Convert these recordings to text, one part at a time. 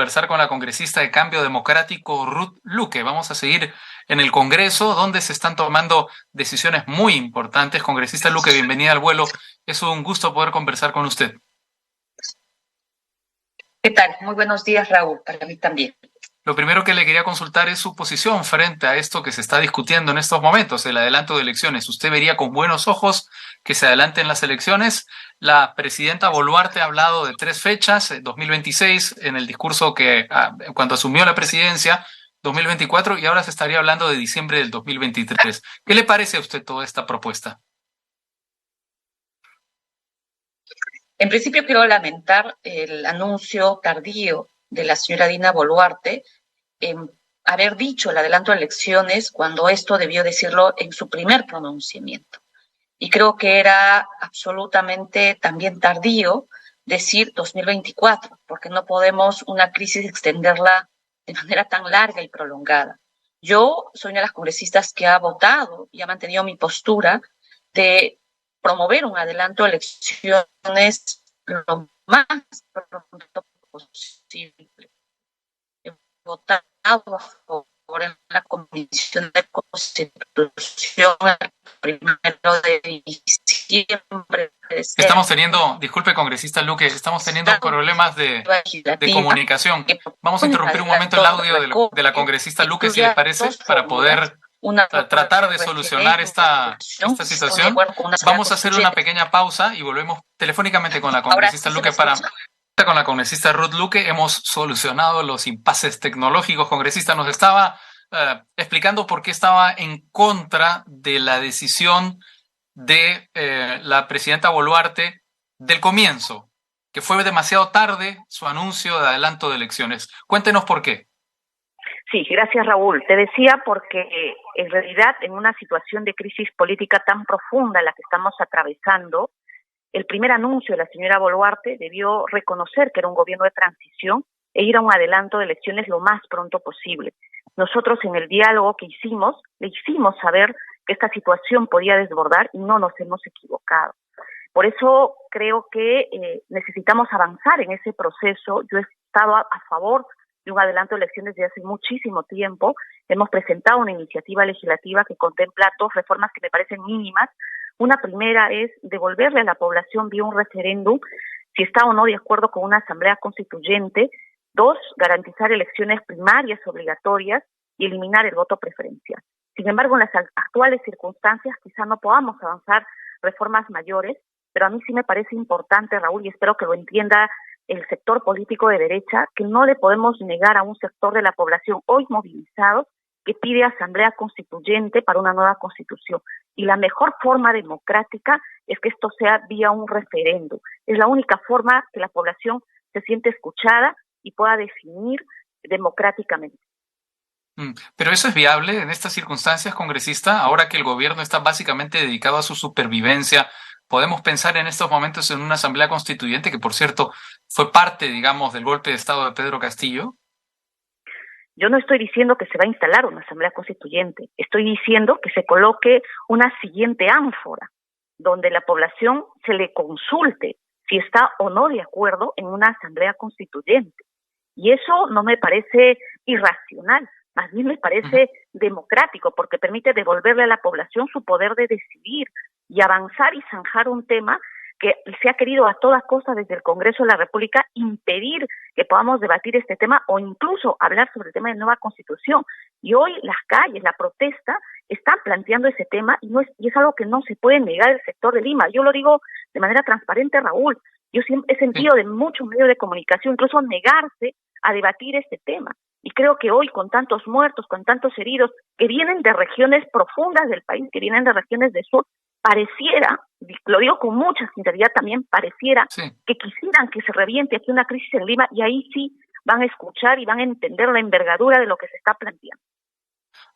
conversar con la congresista de Cambio Democrático, Ruth Luque. Vamos a seguir en el Congreso, donde se están tomando decisiones muy importantes. Congresista Luque, bienvenida al vuelo. Es un gusto poder conversar con usted. ¿Qué tal? Muy buenos días, Raúl. Para mí también. Lo primero que le quería consultar es su posición frente a esto que se está discutiendo en estos momentos, el adelanto de elecciones. ¿Usted vería con buenos ojos que se adelanten las elecciones? La presidenta Boluarte ha hablado de 3 fechas, 2026 en el discurso que cuando asumió la presidencia, 2024, y ahora se estaría hablando de diciembre del 2023. ¿Qué le parece a usted toda esta propuesta? En principio quiero lamentar el anuncio tardío de la señora Dina Boluarte en haber dicho el adelanto de elecciones cuando esto debió decirlo en su primer pronunciamiento. Y creo que era absolutamente también tardío decir 2024, porque no podemos una crisis extenderla de manera tan larga y prolongada. Yo soy una de las congresistas que ha votado y ha mantenido mi postura de promover un adelanto de elecciones lo más pronto posible. He votado a favor en la Comisión de Constitución el 1 de diciembre. Estamos teniendo, disculpe, congresista Luque, estamos teniendo problemas de comunicación. Vamos a interrumpir un momento el audio de la congresista Luque, si le parece, para poder tratar de solucionar esta situación. Vamos a hacer una pequeña pausa y volvemos telefónicamente con la congresista Luque con la congresista Ruth Luque. Hemos solucionado los impases tecnológicos. Congresista, nos estaba explicando por qué estaba en contra de la decisión de la presidenta Boluarte del comienzo, que fue demasiado tarde su anuncio de adelanto de elecciones. Cuéntenos por qué. Sí, gracias, Raúl. Te decía porque en realidad en una situación de crisis política tan profunda en la que estamos atravesando, el primer anuncio de la señora Boluarte debió reconocer que era un gobierno de transición e ir a un adelanto de elecciones lo más pronto posible. Nosotros en el diálogo que hicimos, le hicimos saber que esta situación podía desbordar y no nos hemos equivocado. Por eso creo que necesitamos avanzar en ese proceso. Yo he estado a favor de un adelanto de elecciones desde hace muchísimo tiempo. Hemos presentado una iniciativa legislativa que contempla 2 reformas que me parecen mínimas. Una primera es devolverle a la población vía un referéndum si está o no de acuerdo con una asamblea constituyente. 2, garantizar elecciones primarias obligatorias y eliminar el voto preferencial. Sin embargo, en las actuales circunstancias quizá no podamos avanzar reformas mayores, pero a mí sí me parece importante, Raúl, y espero que lo entienda el sector político de derecha, que no le podemos negar a un sector de la población hoy movilizado que pide asamblea constituyente para una nueva constitución. Y la mejor forma democrática es que esto sea vía un referéndum. Es la única forma que la población se siente escuchada y pueda definir democráticamente. Pero eso es viable en estas circunstancias, congresista, ahora que el gobierno está básicamente dedicado a su supervivencia. ¿Podemos pensar en estos momentos en una asamblea constituyente que, por cierto, fue parte, digamos, del golpe de Estado de Pedro Castillo? Yo no estoy diciendo que se va a instalar una asamblea constituyente, estoy diciendo que se coloque una siguiente ánfora, donde la población se le consulte si está o no de acuerdo en una asamblea constituyente. Y eso no me parece irracional, más bien me parece democrático, porque permite devolverle a la población su poder de decidir y avanzar y zanjar un tema que se ha querido a toda costa desde el Congreso de la República impedir que podamos debatir este tema o incluso hablar sobre el tema de nueva constitución. Y hoy las calles, la protesta, están planteando ese tema y es algo que no se puede negar el sector de Lima. Yo lo digo de manera transparente, Raúl. Yo siempre he sentido de muchos medios de comunicación incluso negarse a debatir este tema. Y creo que hoy, con tantos muertos, con tantos heridos, que vienen de regiones profundas del país, que vienen de regiones del sur, pareciera, lo digo con mucha sinceridad también, pareciera que quisieran que se reviente aquí una crisis en Lima y ahí sí van a escuchar y van a entender la envergadura de lo que se está planteando.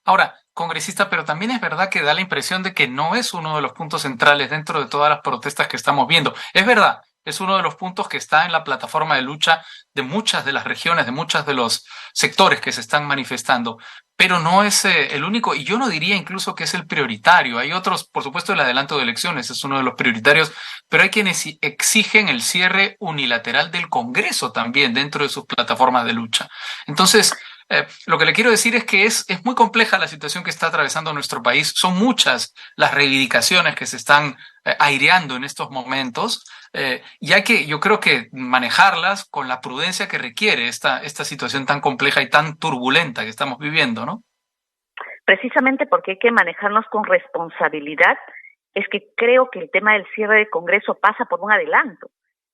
Ahora, congresista, pero también es verdad que da la impresión de que no es uno de los puntos centrales dentro de todas las protestas que estamos viendo. Es verdad es uno de los puntos que está en la plataforma de lucha de muchas de las regiones, de muchos de los sectores que se están manifestando, pero no es el único, y yo no diría incluso que es el prioritario. Hay otros, por supuesto, el adelanto de elecciones es uno de los prioritarios, pero hay quienes exigen el cierre unilateral del Congreso también dentro de sus plataformas de lucha. Entonces, lo que le quiero decir es que es muy compleja la situación que está atravesando nuestro país. Son muchas las reivindicaciones que se están aireando en estos momentos, y hay que, yo creo que manejarlas con la prudencia que requiere esta situación tan compleja y tan turbulenta que estamos viviendo, ¿no? Precisamente porque hay que manejarnos con responsabilidad, es que creo que el tema del cierre del Congreso pasa por un adelanto.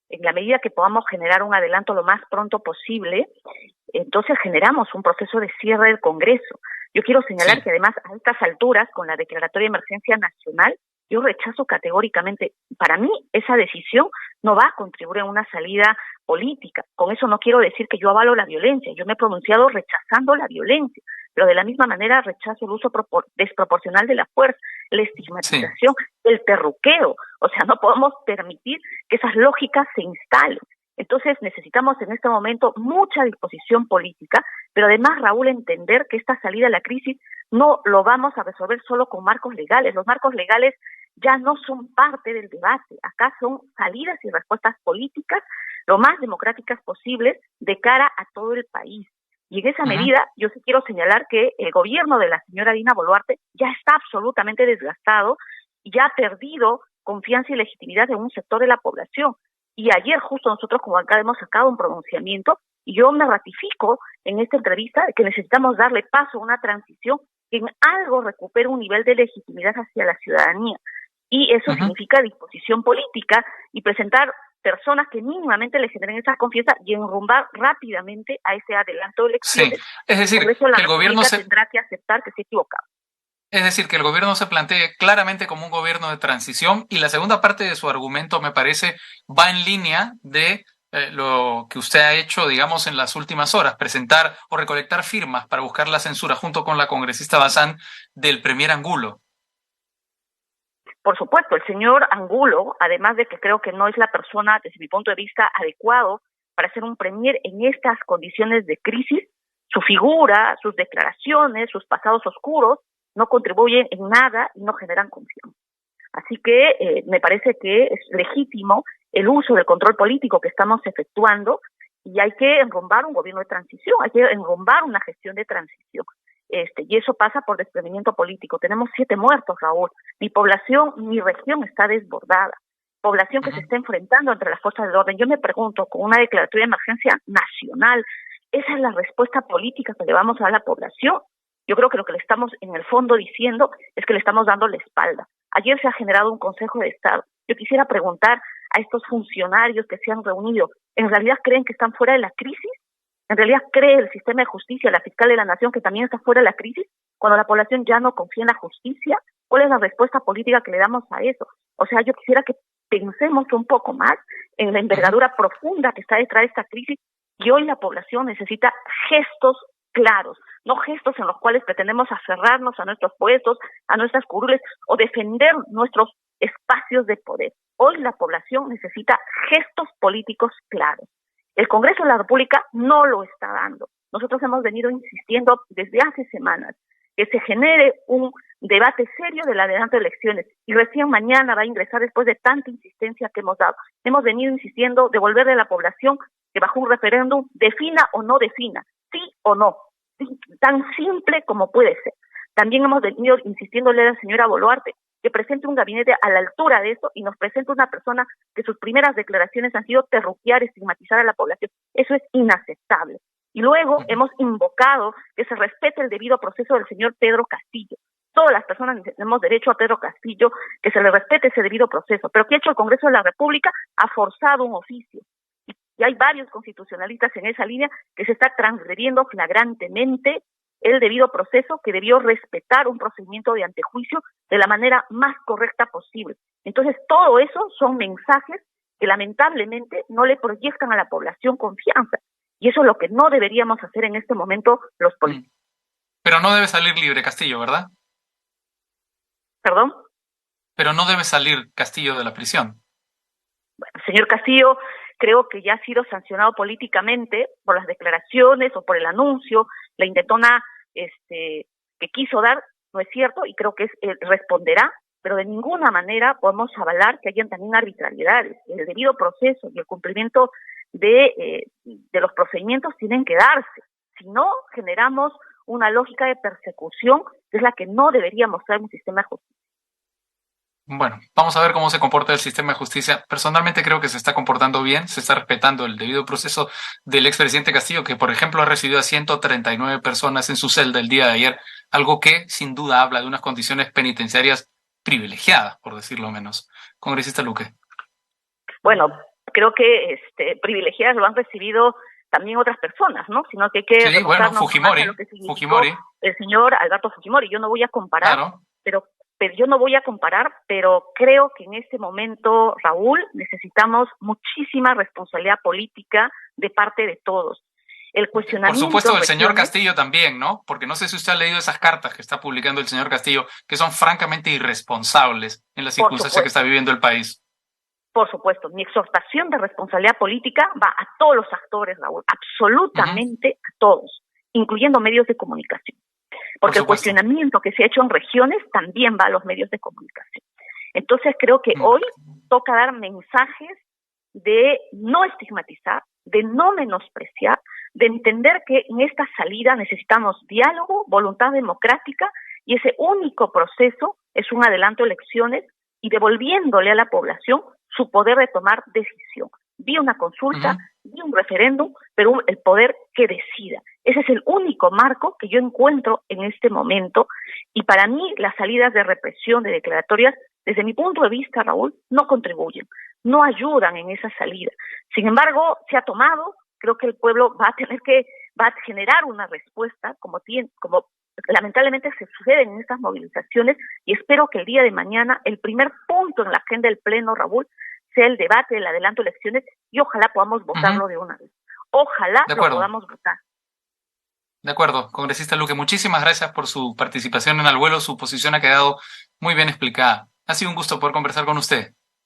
En la medida que podamos generar un adelanto lo más pronto posible, entonces generamos un proceso de cierre del Congreso. Yo quiero señalar que además a estas alturas, con la declaratoria de emergencia nacional, yo rechazo categóricamente. Para mí, esa decisión no va a contribuir a una salida política. Con eso no quiero decir que yo avalo la violencia. Yo me he pronunciado rechazando la violencia, pero de la misma manera rechazo el uso desproporcional de la fuerza, la estigmatización, el terruqueo. O sea, no podemos permitir que esas lógicas se instalen. Entonces necesitamos en este momento mucha disposición política, pero además, Raúl, entender que esta salida a la crisis no lo vamos a resolver solo con marcos legales. Los marcos legales ya no son parte del debate. Acá son salidas y respuestas políticas lo más democráticas posibles de cara a todo el país. Y en esa medida, yo sí quiero señalar que el gobierno de la señora Dina Boluarte ya está absolutamente desgastado y ya ha perdido confianza y legitimidad en un sector de la población. Y ayer justo nosotros como bancada hemos sacado un pronunciamiento y yo me ratifico en esta entrevista de que necesitamos darle paso a una transición que en algo recupere un nivel de legitimidad hacia la ciudadanía. Y eso significa disposición política y presentar personas que mínimamente le generen esa confianza y enrumbar rápidamente a ese adelanto de elecciones. Sí, es decir, por eso la que el gobierno tendrá que aceptar que se ha equivocado. Es decir, que el gobierno se plantee claramente como un gobierno de transición, y la segunda parte de su argumento me parece va en línea de lo que usted ha hecho, digamos, en las últimas horas, presentar o recolectar firmas para buscar la censura junto con la congresista Bazán del premier Angulo. Por supuesto, el señor Angulo, además de que creo que no es la persona, desde mi punto de vista, adecuado para ser un premier en estas condiciones de crisis, su figura, sus declaraciones, sus pasados oscuros, no contribuyen en nada y no generan confianza. Así que me parece que es legítimo el uso del control político que estamos efectuando y hay que enrumbar un gobierno de transición, hay que enrumbar una gestión de transición. Y eso pasa por desprendimiento político. Tenemos 7 muertos, Raúl. Mi población, mi región está desbordada. Población que se está enfrentando entre las fuerzas del orden. Yo me pregunto, con una declaratoria de emergencia nacional, ¿esa es la respuesta política que le vamos a dar a la población? Yo creo que lo que le estamos en el fondo diciendo es que le estamos dando la espalda. Ayer se ha generado un Consejo de Estado. Yo quisiera preguntar a estos funcionarios que se han reunido, ¿en realidad creen que están fuera de la crisis? ¿En realidad cree el sistema de justicia, la fiscal de la nación, que también está fuera de la crisis, cuando la población ya no confía en la justicia? ¿Cuál es la respuesta política que le damos a eso? O sea, yo quisiera que pensemos un poco más en la envergadura profunda que está detrás de esta crisis, y hoy la población necesita gestos claros, no gestos en los cuales pretendemos aferrarnos a nuestros puestos, a nuestras curules o defender nuestros espacios de poder. Hoy la población necesita gestos políticos claros. El Congreso de la República no lo está dando. Nosotros hemos venido insistiendo desde hace semanas que se genere un debate serio del adelanto de elecciones y recién mañana va a ingresar después de tanta insistencia que hemos dado. Hemos venido insistiendo devolverle a la población que bajo un referéndum defina o no defina, sí o no, sí, tan simple como puede ser. También hemos venido insistiéndole a la señora Boluarte que presente un gabinete a la altura de eso y nos presente una persona que sus primeras declaraciones han sido terruquear, estigmatizar a la población. Eso es inaceptable. Y luego hemos invocado que se respete el debido proceso del señor Pedro Castillo. Todas las personas tenemos derecho a Pedro Castillo, que se le respete ese debido proceso. Pero ¿qué ha hecho el Congreso de la República? Ha forzado un oficio. Y hay varios constitucionalistas en esa línea que se está transgrediendo flagrantemente el debido proceso, que debió respetar un procedimiento de antejuicio de la manera más correcta posible. Entonces, todo eso son mensajes que lamentablemente no le proyectan a la población confianza. Y eso es lo que no deberíamos hacer en este momento los políticos. Pero no debe salir libre Castillo, ¿verdad? ¿Perdón? Pero no debe salir Castillo de la prisión. Bueno, el señor Castillo creo que ya ha sido sancionado políticamente por las declaraciones o por el anuncio, la intentona que quiso dar, no es cierto, y creo que responderá, pero de ninguna manera podemos avalar que hayan también arbitrariedades. El debido proceso y el cumplimiento de los procedimientos tienen que darse. Si no, generamos una lógica de persecución que es la que no debería mostrar un sistema de justicia. Bueno, vamos a ver cómo se comporta el sistema de justicia. Personalmente creo que se está comportando bien, se está respetando el debido proceso del expresidente Castillo, que por ejemplo ha recibido a 139 personas en su celda el día de ayer, algo que sin duda habla de unas condiciones penitenciarias privilegiadas, por decirlo menos. Congresista Luque. Bueno, creo que privilegiadas lo han recibido también otras personas, ¿no? Sino que hay que remontarnos Fujimori, lo que Fujimori, el señor Alberto Fujimori. Yo no voy a comparar, claro. pero creo que en este momento, Raúl, necesitamos muchísima responsabilidad política de parte de todos. El cuestionamiento... Por supuesto, del señor Castillo también, ¿no? Porque no sé si usted ha leído esas cartas que está publicando el señor Castillo, que son francamente irresponsables en la circunstancia que está viviendo el país. Por supuesto, mi exhortación de responsabilidad política va a todos los actores, Raúl, absolutamente a todos, incluyendo medios de comunicación. Porque el cuestionamiento que se ha hecho en regiones también va a los medios de comunicación. Entonces creo que hoy toca dar mensajes de no estigmatizar, de no menospreciar, de entender que en esta salida necesitamos diálogo, voluntad democrática, y ese único proceso es un adelanto a elecciones y devolviéndole a la población su poder de tomar decisión. Vía una consulta, vía un referéndum, pero el poder que decida. Ese es el único marco que yo encuentro en este momento, y para mí las salidas de represión, de declaratorias, desde mi punto de vista, Raúl, no contribuyen, no ayudan en esa salida. Sin embargo, se ha tomado, creo que el pueblo va a generar una respuesta, como lamentablemente se suceden en estas movilizaciones, y espero que el día de mañana el primer punto en la agenda del Pleno, Raúl, sea el debate del adelanto de elecciones, y ojalá podamos votarlo de una vez. Ojalá lo podamos votar. De acuerdo, congresista Luque, muchísimas gracias por su participación en Al Vuelo. Su posición ha quedado muy bien explicada. Ha sido un gusto poder conversar con usted.